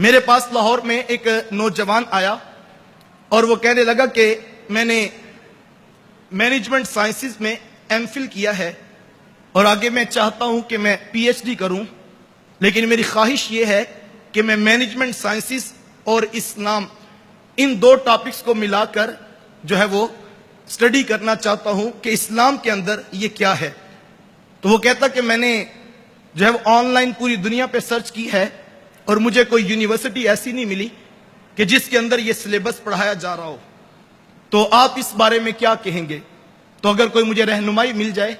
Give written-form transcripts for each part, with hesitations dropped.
میرے پاس لاہور میں ایک نوجوان آیا اور وہ کہنے لگا کہ میں نے مینجمنٹ سائنسز میں ایم فل کیا ہے اور آگے میں چاہتا ہوں کہ میں پی ایچ ڈی کروں، لیکن میری خواہش یہ ہے کہ میں مینجمنٹ سائنسز اور اسلام ان دو ٹاپکس کو ملا کر جو ہے وہ اسٹڈی کرنا چاہتا ہوں کہ اسلام کے اندر یہ کیا ہے۔ تو وہ کہتا کہ میں نے جو ہے وہ آن لائن پوری دنیا پہ سرچ کی ہے اور مجھے کوئی یونیورسٹی ایسی نہیں ملی کہ جس کے اندر یہ سلیبس پڑھایا جا رہا ہو، تو آپ اس بارے میں کیا کہیں گے؟ تو اگر کوئی مجھے رہنمائی مل جائے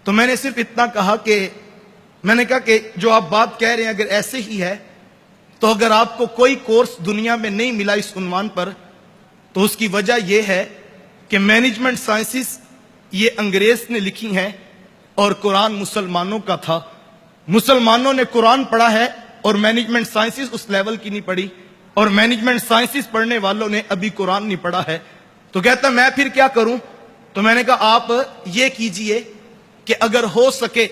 تو میں نے صرف اتنا کہا کہ جو آپ بات کہہ رہے ہیں اگر ایسے ہی ہے تو اگر آپ کو کوئی کورس دنیا میں نہیں ملا اس عنوان پر تو اس کی وجہ یہ ہے کہ مینجمنٹ سائنسز یہ انگریز نے لکھی ہیں اور قرآن مسلمانوں کا تھا۔ مسلمانوں نے قرآن پڑھا ہے اور مینجمنٹ سائنسز اس لیول کی نہیں پڑھی، اور مینجمنٹ سائنسز پڑھنے والوں نے ابھی قرآن نہیں پڑھا ہے۔ تو کہتا میں پھر کیا کروں؟ تو میں نے کہا آپ یہ کیجئے کہ اگر ہو سکے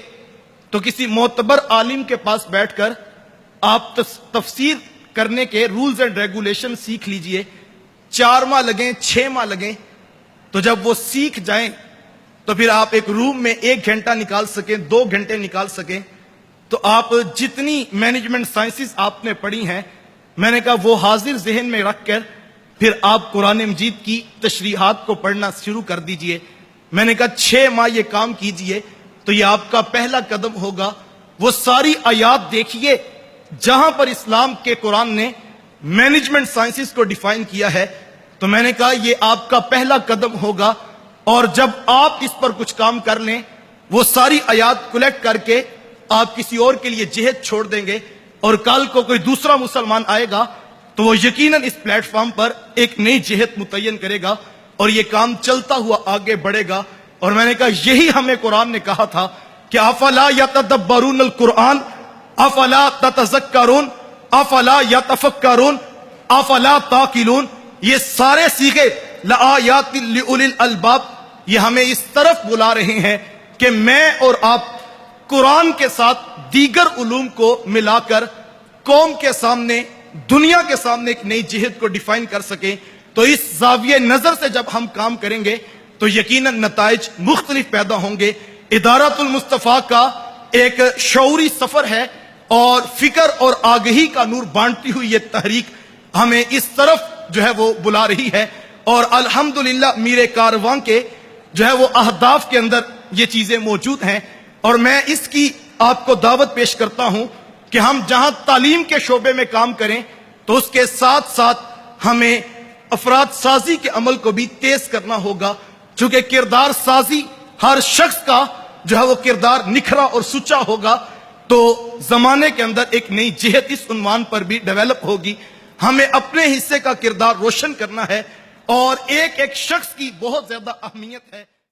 تو کسی معتبر عالم کے پاس بیٹھ کر آپ تفسیر کرنے کے رولز اینڈ ریگولیشن سیکھ لیجئے، 4 ماہ لگیں 6 ماہ لگیں، تو جب وہ سیکھ جائیں تو پھر آپ ایک روم میں 1 گھنٹہ نکال سکیں، 2 گھنٹے نکال سکیں، تو آپ جتنی مینجمنٹ سائنسز آپ نے پڑھی ہیں میں نے کہا وہ حاضر ذہن میں رکھ کر پھر آپ قرآن مجید کی تشریحات کو پڑھنا شروع کر دیجئے۔ میں نے کہا 6 ماہ یہ کام کیجئے تو یہ آپ کا پہلا قدم ہوگا۔ وہ ساری آیات دیکھیے جہاں پر اسلام کے قرآن نے مینجمنٹ سائنسز کو ڈیفائن کیا ہے، تو میں نے کہا یہ آپ کا پہلا قدم ہوگا، اور جب آپ اس پر کچھ کام کر لیں وہ ساری آیات کلیکٹ کر کے آپ کسی اور کے لیے جہد چھوڑ دیں گے، اور کل کو کوئی دوسرا مسلمان آئے گا تو وہ یقیناً اس پلیٹ فارم پر ایک نئی جہد متعین کرے گا اور یہ کام چلتا ہوا آگے بڑھے گا۔ اور میں نے کہا یہی ہمیں قرآن نے کہا تھا کہ افلا یتدبرون القرآن افلا تتذکرون افلا یتفکرون افلا تعقلون۔ یہ سارے صیغے لآیات لأولی الالباب یہ ہمیں اس طرف بلا رہے ہیں کہ میں اور آپ قرآن کے ساتھ دیگر علوم کو ملا کر قوم کے سامنے، دنیا کے سامنے ایک نئی جہد کو ڈیفائن کر سکیں۔ تو اس زاویہ نظر سے جب ہم کام کریں گے تو یقیناً نتائج مختلف پیدا ہوں گے۔ ادارۃ المصطفیٰ کا ایک شعوری سفر ہے اور فکر اور آگہی کا نور بانٹتی ہوئی یہ تحریک ہمیں اس طرف جو ہے وہ بلا رہی ہے، اور الحمدللہ میرے کارواں کے جو ہے وہ اہداف کے اندر یہ چیزیں موجود ہیں، اور میں اس کی آپ کو دعوت پیش کرتا ہوں کہ ہم جہاں تعلیم کے شعبے میں کام کریں تو اس کے ساتھ ساتھ ہمیں افراد سازی کے عمل کو بھی تیز کرنا ہوگا، چونکہ کردار سازی ہر شخص کا جو ہے وہ کردار نکھرا اور سچا ہوگا تو زمانے کے اندر ایک نئی جہت اس عنوان پر بھی ڈیولپ ہوگی۔ ہمیں اپنے حصے کا کردار روشن کرنا ہے اور ایک ایک شخص کی بہت زیادہ اہمیت ہے۔